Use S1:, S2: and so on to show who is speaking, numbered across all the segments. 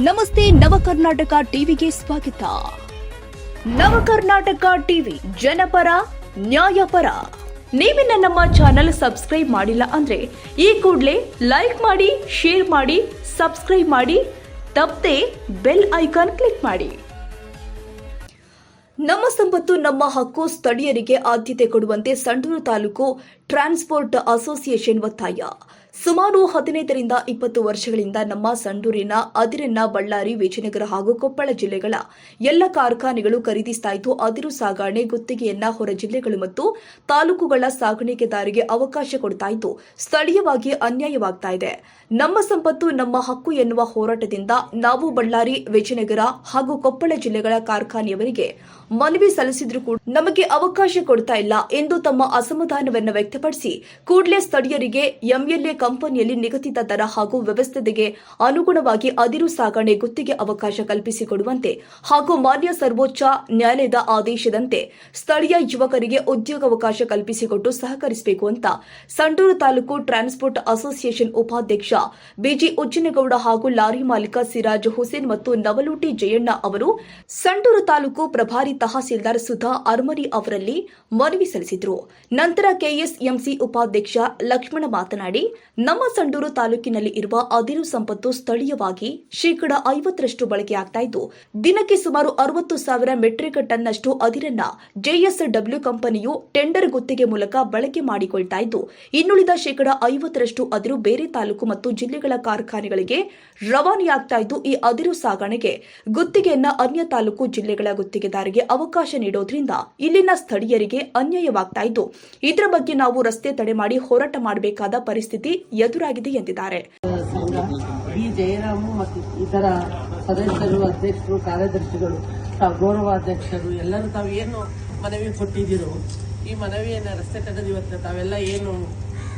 S1: ನಮಸ್ತೆ ನವಕರ್ನಾಟಕ ಟಿವಿಗೆ ಸ್ವಾಗತ. ನವಕರ್ನಾಟಕ ಟಿವಿ ಜನಪರ ನ್ಯಾಯಪರ. ನೀವಿನ್ನ ನಮ್ಮ ಚಾನೆಲ್ ಸಬ್ಸ್ಕ್ರೈಬ್ ಮಾಡಿಲ್ಲ ಅಂದ್ರೆ ಈ ಕೂಡಲೇ ಲೈಕ್ ಮಾಡಿ, ಶೇರ್ ಮಾಡಿ, ಸಬ್ಸ್ಕ್ರೈಬ್ ಮಾಡಿ, ತಪ್ಪದೆ ಬೆಲ್ ಐಕಾನ್ ಕ್ಲಿಕ್ ಮಾಡಿ. ನಮ್ಮ ಸಂಪತ್ತು ನಮ್ಮ ಹಕ್ಕು, ಸ್ಥಳೀಯರಿಗೆ ಆದ್ಯತೆ ಕೊಡುವಂತೆ ಸಂಡೂರು ತಾಲೂಕು ಟ್ರಾನ್ಸ್ಪೋರ್ಟ್ ಅಸೋಸಿಯೇಷನ್ ಒತ್ತಾಯ. ಸುಮಾರು 15ರಿಂದ 20 ವರ್ಷಗಳಿಂದ ನಮ್ಮ ಸಂಡೂರಿನ ಅದಿರನ್ನ ಬಳ್ಳಾರಿ, ವಿಜಯನಗರ ಹಾಗೂ ಕೊಪ್ಪಳ ಜಿಲ್ಲೆಗಳ ಎಲ್ಲ ಕಾರ್ಖಾನೆಗಳು ಖರೀದಿಸ್ತಾ ಇದ್ದು, ಅದಿರು ಸಾಗಣೆ ಗುತ್ತಿಗೆಯನ್ನ ಹೊರ ಜಿಲ್ಲೆಗಳು ಮತ್ತು ತಾಲೂಕುಗಳ ಸಾಗಾಣಿಕೆದಾರರಿಗೆ ಅವಕಾಶ ಕೊಡ್ತಾ ಇದ್ದು, ಸ್ಥಳೀಯವಾಗಿ ಅನ್ಯಾಯವಾಗ್ತಾ ಇದೆ. ನಮ್ಮ ಸಂಪತ್ತು ನಮ್ಮ ಹಕ್ಕು ಎನ್ನುವ ಹೋರಾಟದಿಂದ ನಾವು ಬಳ್ಳಾರಿ, ವಿಜಯನಗರ ಹಾಗೂ ಕೊಪ್ಪಳ ಜಿಲ್ಲೆಗಳ ಕಾರ್ಖಾನೆಯವರಿಗೆ ಮನವಿ ಸಲ್ಲಿಸಿದ್ರೂ ಕೂಡ ನಮಗೆ ಅವಕಾಶ ಕೊಡ್ತಾ ಇಲ್ಲ ಎಂದು ತಮ್ಮ ಅಸಮಾಧಾನವನ್ನು ವ್ಯಕ್ತಪಡಿಸಿ ಕೂಡಲೇ ಸ್ಥಳೀಯರಿಗೆ ಎಂಎಲ್ಎ ಕಂಪನಿಯಲ್ಲಿ ನಿಗದಿತ ದರ ಹಾಗೂ ವ್ಯವಸ್ಥೆಗೆ ಅನುಗುಣವಾಗಿ ಅದಿರು ಸಾಗಣೆ ಗುತ್ತಿಗೆ ಅವಕಾಶ ಕಲ್ಪಿಸಿಕೊಡುವಂತೆ ಹಾಗೂ ಮಾನ್ಯ ಸರ್ವೋಚ್ಚ ನ್ಯಾಯಾಲಯದ ಆದೇಶದಂತೆ ಸ್ಥಳೀಯ ಯುವಕರಿಗೆ ಉದ್ಯೋಗಾವಕಾಶ ಕಲ್ಪಿಸಿಕೊಟ್ಟು ಸಹಕರಿಸಬೇಕು ಅಂತ ಸಂಡೂರು ತಾಲೂಕು ಟ್ರಾನ್ಸ್ಪೋರ್ಟ್ ಅಸೋಸಿಯೇಷನ್ ಉಪಾಧ್ಯಕ್ಷ ಬಿಜಿ ಉಜ್ಜನಗೌಡ ಹಾಗೂ ಲಾರಿ ಮಾಲೀಕ ಸಿರಾಜ್ ಹುಸೇನ್ ಮತ್ತು ನವಲೂಟಿ ಜಯಣ್ಣ ಅವರು ಸಂಡೂರು ತಾಲೂಕು ಪ್ರಭಾರಿ ತಹಸೀಲ್ದಾರ್ ಸುಧಾ ಅರ್ಮರಿ ಅವರಲ್ಲಿ ಮನವಿ ಸಲ್ಲಿಸಿದರು. ನಂತರ ಕೆಎಸ್ಎಂಸಿ ಉಪಾಧ್ಯಕ್ಷ ಲಕ್ಷ್ಮಣ ಮಾತನಾಡಿ, ನಮ್ಮ ಸಂಡೂರು ತಾಲೂಕಿನಲ್ಲಿ ಇರುವ ಅದಿರು ಸಂಪತ್ತು ಸ್ಥಳೀಯವಾಗಿ 50% ಬಳಕೆಯಾಗ್ತಾ ಇದ್ದು, ದಿನಕ್ಕೆ ಸುಮಾರು 60,000 ಮೆಟ್ರಿಕ್ ಟನ್ನಷ್ಟು ಅದಿರನ್ನ ಜೆಎಸ್ಡಬ್ಲ್ಯೂ ಕಂಪನಿಯು ಟೆಂಡರ್ ಗುತ್ತಿಗೆ ಮೂಲಕ ಬಳಕೆ ಮಾಡಿಕೊಳ್ತಾ ಇದ್ದು, ಇನ್ನುಳಿದ 50% ಅದಿರು ಬೇರೆ ತಾಲೂಕು ಮತ್ತು ಜಿಲ್ಲೆಗಳ ಕಾರ್ಖಾನೆಗಳಿಗೆ ರವಾನೆಯಾಗ್ತಾ ಇದ್ದು, ಈ ಅದಿರು ಸಾಗಣೆಗೆ ಗುತ್ತಿಗೆಯನ್ನ ಅನ್ಯ ತಾಲೂಕು ಜಿಲ್ಲೆಗಳ ಗುತ್ತಿಗೆದಾರರಿಗೆ ಅವಕಾಶ ನೀಡೋದ್ರಿಂದ ಇಲ್ಲಿನ ಸ್ಥಳೀಯರಿಗೆ ಅನ್ಯಾಯವಾಗ್ತಾ ಇದ್ದು, ಇದರ ಬಗ್ಗೆ ನಾವು ರಸ್ತೆ ತಡೆ ಮಾಡಿ ಹೋರಾಟ ಮಾಡಬೇಕಾದ ಪರಿಸ್ಥಿತಿ ಎದುರಾಗಿದೆ ಎಂದಿದ್ದಾರೆ.
S2: ಬಿ ಜಯರಾಮು ಮತ್ತು ಇತರ ಸದಸ್ಯರು, ಅಧ್ಯಕ್ಷರು, ಕಾರ್ಯದರ್ಶಿಗಳು, ಗೌರವಾಧ್ಯಕ್ಷರು ಎಲ್ಲರೂ ತಾವು ಏನು ಮನವಿ ಕೊಟ್ಟಿದ್ದೀರೋ ಈ ಮನವಿಯನ್ನು ರಸ್ತೆ ತಡೆದು ಇವತ್ತು ತಾವೆಲ್ಲ ಏನು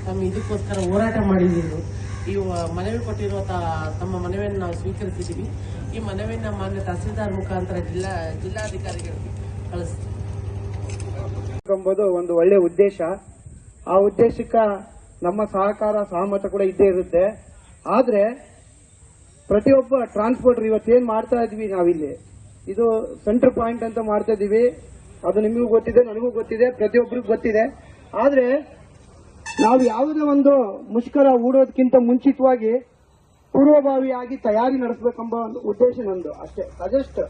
S2: ತಮ್ಮ ಇದಕ್ಕೋಸ್ಕರ ಹೋರಾಟ ಮಾಡಿದ್ದೀರೋ ಈ ಮನವಿ ಕೊಟ್ಟಿರುವ ತಮ್ಮ ಮನವಿಯನ್ನು ನಾವು ಸ್ವೀಕರಿಸಿದ್ದೀವಿ. ಈ ಮನವಿಯನ್ನು ಮಾನ್ಯ ತಹಸೀಲ್ದಾರ್ ಮುಖಾಂತರ ಜಿಲ್ಲಾಧಿಕಾರಿಗಳಿಗೆ ಕಳಿಸ್ತೀವಿ
S3: ಎಂಬುದು ಒಂದು ಒಳ್ಳೆ ಉದ್ದೇಶ. ಆ ಉದ್ದೇಶಕ್ಕೆ ನಮ್ಮ ಸಹಕಾರ ಸಹಮತ ಕೂಡ ಇದ್ದೇ ಇರುತ್ತೆ. ಆದ್ರೆ ಪ್ರತಿಯೊಬ್ಬ ಟ್ರಾನ್ಸ್ಪೋರ್ಟರ್ ಇವತ್ತೇನ್ ಮಾಡ್ತಾ ಇದ್ವಿ ನಾವಿಲ್ಲಿ, ಇದು ಸೆಂಟರ್ ಪಾಯಿಂಟ್ ಅಂತ ಮಾಡ್ತಾ ಇದೀವಿ. ಅದು ನಿಮಗೂ ಗೊತ್ತಿದೆ, ನನಗೂ ಗೊತ್ತಿದೆ, ಪ್ರತಿಯೊಬ್ಬರಿಗೂ ಗೊತ್ತಿದೆ. ಆದ್ರೆ ನಾವು ಯಾವುದೇ ಒಂದು ಮುಷ್ಕರ ಹೂಡೋದಕ್ಕಿಂತ ಮುಂಚಿತವಾಗಿ ಪೂರ್ವಭಾವಿಯಾಗಿ ತಯಾರಿ ನಡೆಸಬೇಕೆಂಬ ಒಂದು ಉದ್ದೇಶ ನಂದು ಅಷ್ಟೇ. ಸಜೆಸ್ಟ್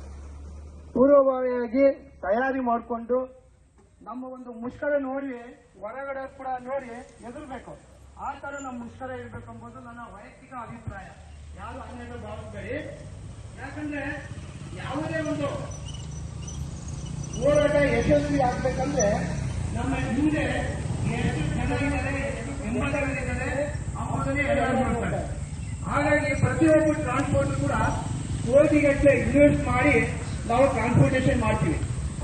S3: ಪೂರ್ವಭಾವಿಯಾಗಿ ತಯಾರಿ ಮಾಡಿಕೊಂಡು ನಮ್ಮ ಒಂದು ಮುಷ್ಕರ ನೋಡಿ ಹೊರಗಡೆ ಕೂಡ ನೋಡಿ ಎದುರಬೇಕು. ಆ ತರ ನಮ್ಮ ಮುಷ್ಕರ ಇರಬೇಕೆಂಬುದು ನನ್ನ ವೈಯಕ್ತಿಕ ಅಭಿಪ್ರಾಯ. ಯಾರು ಅನ್ಯದ ಭಾವಿಸಬೇಡಿ. ಯಾಕಂದ್ರೆ ಯಾವುದೇ ಒಂದು ಹೋರಾಟ ಯಶಸ್ವಿ ಆಗ್ಬೇಕಂದ್ರೆ ನಮ್ಮ ಹಿಂದೆ ಎಷ್ಟು ಜನ ಇದ್ದಾರೆ, ಎಷ್ಟು ಬೆಂಬಲಿಗರಿದ್ದಾರೆ ಅವರನ್ನೇ ಎಲ್ಲರೂ ಮಾಡ್ತಾರೆ. ಹಾಗಾಗಿ ಪ್ರತಿಯೊಬ್ಬರು ಟ್ರಾನ್ಸ್ಪೋರ್ಟ್ ಕೂಡ ಕೋಟಿಗಟ್ಟಲೆ ಇನ್ವೆಸ್ಟ್ ಮಾಡಿ ನಾವು ಟ್ರಾನ್ಸ್ಪೋರ್ಟೇಷನ್ ಮಾಡ್ತೀವಿ.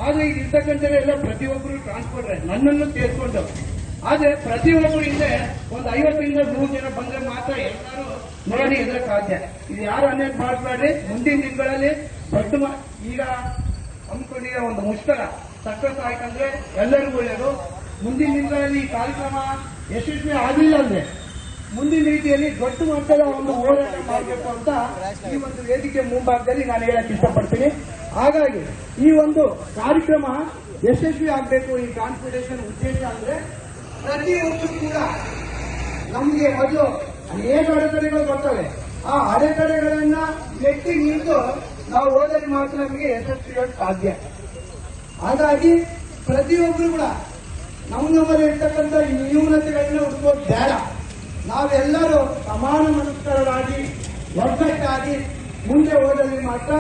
S3: ಆದ್ರೆ ಈಗ ಇರ್ತಕ್ಕಂಥವೆಲ್ಲ ಪ್ರತಿಯೊಬ್ಬರು ಟ್ರಾನ್ಸ್ಪೋರ್ಟರ್ ನನ್ನನ್ನು ಸೇರ್ಕೊಂಡು, ಆದ್ರೆ ಪ್ರತಿಯೊಬ್ಬರು ಹಿಂದೆ ಒಂದು 50ರಿಂದ 100 ಜನ ಬಂದ್ರೆ ಮಾತ್ರ ಎಲ್ಲರೂ ನೋಡಿ ಎದುರ ಸಾಧ್ಯ. ಇದು ಯಾರು ಅನ್ಯಾಯ ಮಾಡಬೇಡ್ರಿ. ಮುಂದಿನ ದಿನಗಳಲ್ಲಿ ದೊಡ್ಡ ಈಗ ಹಮ್ಮಿಕೊಂಡಿರೋ ಒಂದು ಮುಷ್ಕರ ಸಕ್ಸಸ್ ಆಯ್ತಂದ್ರೆ ಎಲ್ಲರಿಗೂ ಒಳ್ಳೆಯದು. ಮುಂದಿನ ದಿನಗಳಲ್ಲಿ ಈ ಕಾರ್ಯಕ್ರಮ ಯಶಸ್ವಿ ಆಗಲಿಲ್ಲ ಅಂದ್ರೆ ಮುಂದಿನ ರೀತಿಯಲ್ಲಿ ದೊಡ್ಡ ಮಟ್ಟದ ಒಂದು ಹೋರಾಟ ಮಾಡಬೇಕು ಅಂತ ಈ ಒಂದು ವೇದಿಕೆ ಮುಂಭಾಗದಲ್ಲಿ ನಾನು ಹೇಳಕ್ ಇಷ್ಟಪಡ್ತೀನಿ. ಹಾಗಾಗಿ ಈ ಒಂದು ಕಾರ್ಯಕ್ರಮ ಯಶಸ್ವಿ ಆಗಬೇಕು. ಈ ಟ್ರಾನ್ಸ್ಪೋರ್ಟೇಷನ್ ಉದ್ದೇಶ ಅಂದ್ರೆ ಪ್ರತಿಯೊಬ್ಬರು ಕೂಡ ನಮಗೆ ಮೊದಲು ಅನೇಕ ಅಡೆತಡೆಗಳು ಬರ್ತವೆ. ಆ ಅಡೆತಡೆಗಳನ್ನ ಮೆಟ್ಟಿ ನಿಂತು ನಾವು ಹೋದಲ್ಲಿ ಮಾತ್ರ ನಮಗೆ ಯಶಸ್ವಿ ಸಾಧ್ಯ. ಹಾಗಾಗಿ ಪ್ರತಿಯೊಬ್ಬರು ಕೂಡ ನಮ್ಮಲ್ಲಿ ಇರ್ತಕ್ಕಂಥ ನ್ಯೂನತೆಗಳನ್ನ ಹುಡುಕೋದು ಬೇಡ. ನಾವೆಲ್ಲರೂ ಸಮಾನ ಮನಸ್ಕರಾಗಿ ಒಗ್ಗಟ್ಟಾಗಿ ಮುಂದೆ ಹೋದಲ್ಲಿ ಮಾತ್ರ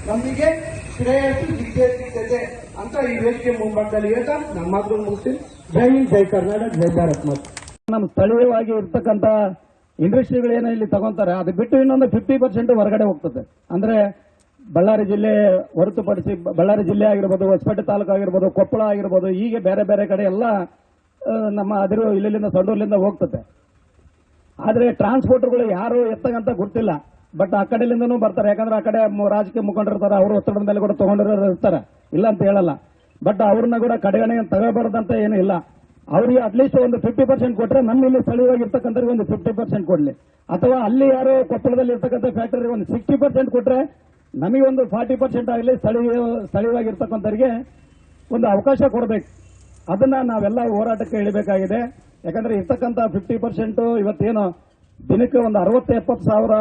S3: ನಮಗೆ ಶ್ರೇಯಸ್ಸು ಸಿದ್ಧಿಸಿದೆ ಅಂತ ಈ ವೇದಿಕೆ ಮುಂಭಾಗದಲ್ಲಿ ಹೇಳ್ತಾ ನಮ್ಮ ಮಾತು ಮುಗಿಸ್ತೀನಿ. ಜೈ ಹಿಂದ್, ಜೈ ಕರ್ನಾಟಕ, ಜೈ ಭಾರತ್ ಮಾತು.
S4: ನಮ್ಮ ಸ್ಥಳೀಯವಾಗಿ ಇರ್ತಕ್ಕಂಥ ಇಂಡಸ್ಟ್ರಿಗಳೇನೋ ಇಲ್ಲಿ ತಗೊಂತಾರೆ, ಅದು ಬಿಟ್ಟು ಇನ್ನೊಂದು 50% ಹೊರಗಡೆ ಹೋಗ್ತದೆ. ಅಂದ್ರೆ ಬಳ್ಳಾರಿ ಜಿಲ್ಲೆ ಹೊರತುಪಡಿಸಿ ಬಳ್ಳಾರಿ ಜಿಲ್ಲೆ ಆಗಿರ್ಬೋದು, ಹೊಸಪೇಟೆ ತಾಲೂಕು ಆಗಿರ್ಬೋದು, ಕೊಪ್ಪಳ ಆಗಿರ್ಬೋದು, ಹೀಗೆ ಬೇರೆ ಬೇರೆ ಕಡೆ ಎಲ್ಲ ನಮ್ಮ ಅದಿರು ಇಲ್ಲಿಂದ ಸಂಡೂರಿನಿಂದ ಹೋಗ್ತದೆ. ಆದ್ರೆ ಟ್ರಾನ್ಸ್ಪೋರ್ಟರ್ಗಳು ಯಾರು ಎತ್ತಗಂತ ಗೊತ್ತಿಲ್ಲ. ಬಟ್ ಆ ಕಡೆಯಿಂದನೂ ಬರ್ತಾರೆ. ಯಾಕಂದ್ರೆ ಆ ಕಡೆ ರಾಜಕೀಯ ಮುಖಂಡರಿರ್ತಾರೆ, ಅವರು ಒತ್ತಡದ ಮೇಲೆ ಕೂಡ ತಗೊಂಡಿರೋರು ಇರ್ತಾರೆ, ಇಲ್ಲ ಅಂತ ಹೇಳಲ್ಲ. ಬಟ್ ಅವ್ರನ್ನ ಕೂಡ ಕಡೆಗಣೆ ತಗೋಬಾರ್ದಂತ ಏನೂ ಇಲ್ಲ. ಅವರಿಗೆ ಅಟ್ಲೀಸ್ಟ್ ಒಂದು 50% ಕೊಟ್ರೆ ನಮ್ಮ ಇಲ್ಲಿ ಸ್ಥಳೀಯವಾಗಿರ್ತಕ್ಕಂಥವ್ರಿಗೆ ಒಂದು 50% ಕೊಡ್ಲಿ, ಅಥವಾ ಅಲ್ಲಿ ಯಾರೋ ಕೊಪ್ಪಳದಲ್ಲಿ ಇರ್ತಕ್ಕಂಥ ಫ್ಯಾಕ್ಟರಿ ಒಂದು 60% ಕೊಟ್ರೆ ನಮಗೆ ಒಂದು 40% ಆಗಲಿ ಸ್ಥಳೀಯವಾಗಿರ್ತಕ್ಕಂಥವ್ರಿಗೆ ಒಂದು ಅವಕಾಶ ಕೊಡಬೇಕು. ಅದನ್ನ ನಾವೆಲ್ಲ ಹೋರಾಟಕ್ಕೆ ಇಳಿಬೇಕಾಗಿದೆ. ಯಾಕಂದ್ರೆ ಇರ್ತಕ್ಕಂಥ 50% ಇವತ್ತೇನು ದಿನಕ್ಕೆ ಒಂದು 60-70 ಸಾವಿರ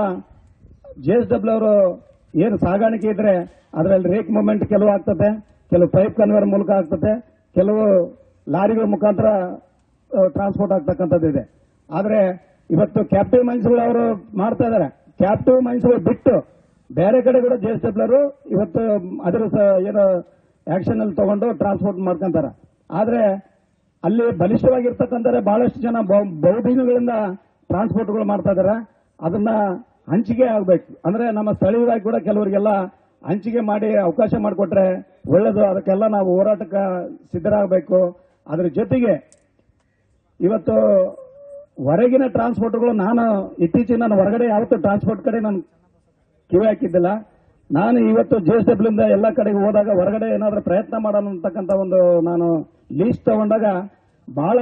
S4: JSW ಅವರು ಏನು ಸಾಗಾಣಿಕೆ ಇದ್ರೆ ಅದರಲ್ಲಿ ರೇಕ್ ಮೂವ್ಮೆಂಟ್ ಕೆಲವು ಆಗ್ತದೆ, ಕೆಲವು ಪೈಪ್ ಕನ್ವೇರ್ ಮೂಲಕ ಆಗ್ತದೆ, ಕೆಲವು ಲಾರಿಗಳ ಮುಖಾಂತರ ಟ್ರಾನ್ಸ್ಪೋರ್ಟ್ ಆಗ್ತಕ್ಕಂಥದ್ದು ಇದೆ. ಆದ್ರೆ ಇವತ್ತು ಕ್ಯಾಪ್ಟಿವ್ ಮೈನ್ಸ್ಗಳು ಅವರು ಮಾಡ್ತಾ ಇದ್ದಾರೆ. ಕ್ಯಾಪ್ಟಿವ್ ಮೈನ್ಸ್ಗಳು ಬಿಟ್ಟು ಬೇರೆ ಕಡೆ ಕೂಡ JSW ಅವರು ಇವತ್ತು ಅದರ ಏನು ಆಕ್ಷನ್ ಅಲ್ಲಿ ತಗೊಂಡು ಟ್ರಾನ್ಸ್ಪೋರ್ಟ್ ಮಾಡ್ಕೊಂತಾರೆ. ಆದ್ರೆ ಅಲ್ಲಿ ಬಲಿಷ್ಠವಾಗಿರ್ತಕ್ಕಂಥ ಬಹಳಷ್ಟು ಜನ ಬಹುದಿನಗಳಿಂದ ಟ್ರಾನ್ಸ್ಪೋರ್ಟ್ಗಳು ಮಾಡ್ತಾ ಇದ್ದಾರೆ. ಅದನ್ನ ಹಂಚಿಕೆ ಆಗಬೇಕು. ಅಂದ್ರೆ ನಮ್ಮ ಸ್ಥಳೀಯವಾಗಿ ಕೂಡ ಕೆಲವರಿಗೆಲ್ಲ ಹಂಚಿಕೆ ಮಾಡಿ ಅವಕಾಶ ಮಾಡಿಕೊಟ್ರೆ ಒಳ್ಳೇದು. ಅದಕ್ಕೆಲ್ಲ ನಾವು ಹೋರಾಟಕ್ಕೆ ಸಿದ್ಧರಾಗಬೇಕು. ಅದರ ಜೊತೆಗೆ ಇವತ್ತು ಹೊರಗಿನ ಟ್ರಾನ್ಸ್ಪೋರ್ಟ್ಗಳು ನಾನು ಇತ್ತೀಚೆಗೆ ನಾನು ಹೊರಗಡೆ ಯಾವತ್ತೂ ಟ್ರಾನ್ಸ್ಪೋರ್ಟ್ ಕಡೆ ನಾನು ಕಿವಿ ಹಾಕಿದ್ದಿಲ್ಲ. ನಾನು ಇವತ್ತು JSW ಇಂದ ಎಲ್ಲ ಕಡೆಗೆ ಹೋದಾಗ ಹೊರಗಡೆ ಏನಾದರೂ ಪ್ರಯತ್ನ ಮಾಡೋಣ ಅಂತಕ್ಕಂಥ ಒಂದು ನಾನು ಲೀಸ್ಟ್ ತಗೊಂಡಾಗ ಬಹಳ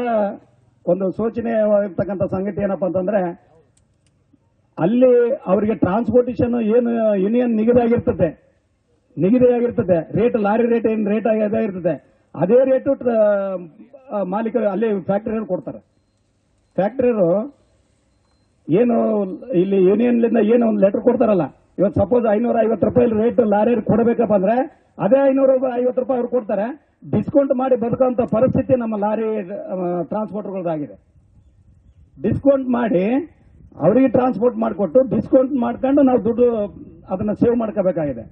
S4: ಒಂದು ಶೋಚನೀಯವಾಗಿರ್ತಕ್ಕಂಥ ಸಂಗತಿ ಏನಪ್ಪಾ ಅಂತಂದ್ರೆ, ಅಲ್ಲಿ ಅವರಿಗೆ ಟ್ರಾನ್ಸ್ಪೋರ್ಟೇಷನ್ ಏನು ಯೂನಿಯನ್ ನಿಗದಿಯಾಗಿರ್ತದೆ ರೇಟ್, ಲಾರಿ ರೇಟ್ ಏನು ರೇಟ್ ಆಗಿರ್ತದೆ ಅದೇ ರೇಟು ಮಾಲೀಕರು ಅಲ್ಲಿ ಫ್ಯಾಕ್ಟರಿಯವರು ಕೊಡ್ತಾರೆ. ಫ್ಯಾಕ್ಟರಿಯವರು ಏನು ಇಲ್ಲಿ ಯೂನಿಯನ್ಲಿಂದ ಏನು ಒಂದು ಲೆಟರ್ ಕೊಡ್ತಾರಲ್ಲ, ಇವತ್ತು ಸಪೋಸ್ 550 ರೂಪಾಯಿ ರೇಟ್ ಲಾರಿ ಕೊಡಬೇಕಪ್ಪ ಅಂದ್ರೆ ಅದೇ 550 ರೂಪಾಯಿ ಅವ್ರು ಕೊಡ್ತಾರೆ. ಡಿಸ್ಕೌಂಟ್ ಮಾಡಿ ಬದುಕುವಂತ ಪರಿಸ್ಥಿತಿ ನಮ್ಮ ಲಾರಿ ಟ್ರಾನ್ಸ್ಪೋರ್ಟರ್ಗಳದಾಗಿದೆ. ಡಿಸ್ಕೌಂಟ್ ಮಾಡಿ ಅವರಿಗೆ ಟ್ರಾನ್ಸ್ಪೋರ್ಟ್ ಮಾಡಿಕೊಟ್ಟು ಡಿಸ್ಕೌಂಟ್ ಮಾಡ್ಕೊಂಡು ನಾವು ದುಡ್ಡು ಅದನ್ನ ಸೇವ್ ಮಾಡ್ಕೋಬೇಕಾಗಿದೆ.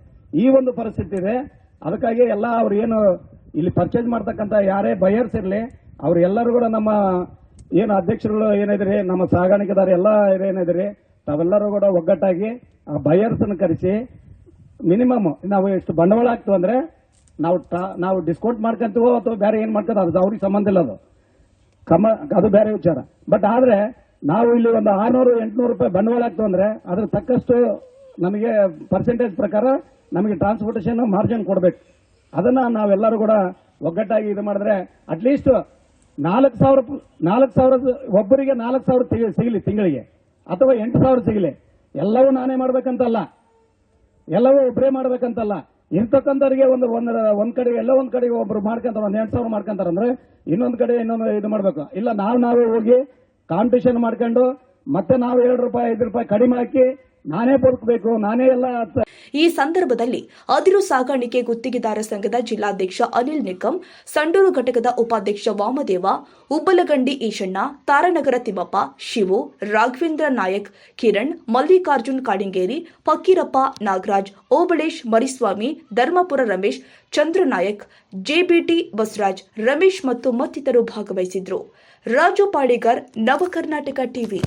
S4: ಈ ಒಂದು ಪರಿಸ್ಥಿತಿ ಇದೆ. ಅದಕ್ಕಾಗಿ ಎಲ್ಲ ಅವ್ರು ಏನು ಇಲ್ಲಿ ಪರ್ಚೇಸ್ ಮಾಡ್ತಕ್ಕಂಥ ಯಾರೇ ಬಯರ್ಸ್ ಇರಲಿ, ಅವ್ರೆಲ್ಲರೂ ಕೂಡ ನಮ್ಮ ಏನು ಅಧ್ಯಕ್ಷರುಗಳು ಏನಿದ್ರಿ, ನಮ್ಮ ಸಾಗಾಣಿಕೆದಾರ ಎಲ್ಲ ಏನಿದ್ರಿ, ತಾವೆಲ್ಲರೂ ಕೂಡ ಒಗ್ಗಟ್ಟಾಗಿ ಆ ಬಯರ್ಸ್ ಅನ್ನು ಕರೆಸಿ ಮಿನಿಮಮ್ ನಾವು ಎಷ್ಟು ಬಂಡವಾಳ ಆಗ್ತೀವಿ ಅಂದ್ರೆ ನಾವು ಡಿಸ್ಕೌಂಟ್ ಮಾಡ್ಕೊಂತೀವೋ ಅಥವಾ ಬೇರೆ ಏನ್ ಮಾಡ್ಕೊಂತ ಅದು ಅವ್ರಿಗೆ ಸಂಬಂಧ ಇಲ್ಲ, ಅದು ಬೇರೆ ವಿಚಾರ. ಬಟ್ ಆದ್ರೆ ನಾವು ಇಲ್ಲಿ ಒಂದು 600-800 ರೂಪಾಯಿ ಬಂಡವಾಳ ಆಗ್ತೀವಿ ಅಂದ್ರೆ ಅದ್ರ ತಕ್ಕಷ್ಟು ನಮಗೆ ಪರ್ಸೆಂಟೇಜ್ ಪ್ರಕಾರ ನಮಗೆ ಟ್ರಾನ್ಸ್ಪೋರ್ಟೇಷನ್ ಮಾರ್ಜಿನ್ ಕೊಡಬೇಕು. ಅದನ್ನ ನಾವೆಲ್ಲರೂ ಕೂಡ ಒಗ್ಗಟ್ಟಾಗಿ ಇದು ಮಾಡಿದ್ರೆ ಅಟ್ಲೀಸ್ಟ್ 4,000 ಒಬ್ಬರಿಗೆ 4,000 ಸಿಗಲಿ ತಿಂಗಳಿಗೆ, ಅಥವಾ 8,000 ಸಿಗಲಿ. ಎಲ್ಲವೂ ನಾನೇ ಮಾಡ್ಬೇಕಂತಲ್ಲ, ಎಲ್ಲವೂ ಒಬ್ಬರೇ ಮಾಡ್ಬೇಕಂತಲ್ಲ. ಇರ್ತಕ್ಕಂಥವ್ರಿಗೆ ಒಂದ್ ಕಡೆ ಎಲ್ಲ ಒಂದ್ ಕಡೆಗೆ ಒಬ್ರು ಮಾಡ್ಕೊಂತಾರೆ, 8,000 ಮಾಡ್ಕೊಂತಾರೆ ಅಂದ್ರೆ ಇನ್ನೊಂದ್ ಕಡೆ ಇನ್ನೊಂದು ಇದು ಮಾಡ್ಬೇಕು. ಇಲ್ಲ ನಾವೇ ಹೋಗಿ ಕಾಂಪಿಟೇಷನ್ ಮಾಡ್ಕೊಂಡು ಮತ್ತೆ ನಾವು 2 ರೂಪಾಯಿ 5 ರೂಪಾಯಿ ಕಡಿಮೆ ಹಾಕಿ ನಾನೇ ಬದುಕಬೇಕು, ನಾನೇ ಎಲ್ಲ.
S1: ಈ ಸಂದರ್ಭದಲ್ಲಿ ಅದಿರು ಸಾಗಾಣಿಕೆ ಗುತ್ತಿಗೆದಾರ ಸಂಘದ ಜಿಲ್ಲಾಧ್ಯಕ್ಷ ಅನಿಲ್ ನಿಕಂ, ಸಂಡೂರು ಘಟಕದ ಉಪಾಧ್ಯಕ್ಷ ವಾಮದೇವ, ಉಬ್ಬಲಗಂಡಿ ಈಶಣ್ಣ, ತಾರಾನಗರ ತಿಮ್ಮಪ್ಪ, ಶಿವು, ರಾಘವೇಂದ್ರ ನಾಯಕ್, ಕಿರಣ್, ಮಲ್ಲಿಕಾರ್ಜುನ್ ಕಾಡಿಂಗೇರಿ, ಫಕೀರಪ್ಪ, ನಾಗರಾಜ್, ಓಬಳೇಶ್, ಮರಿಸ್ವಾಮಿ, ಧರ್ಮಪುರ ರಮೇಶ್, ಚಂದ್ರನಾಯಕ್, JBT ಬಸವರಾಜ್, ರಮೇಶ್ ಮತ್ತು ಮತ್ತಿತರರು ಭಾಗವಹಿಸಿದ್ರು. ರಾಜು ಪಾಳಿಗಾರ್, ನವ ಕರ್ನಾಟಕ ಟಿವಿ.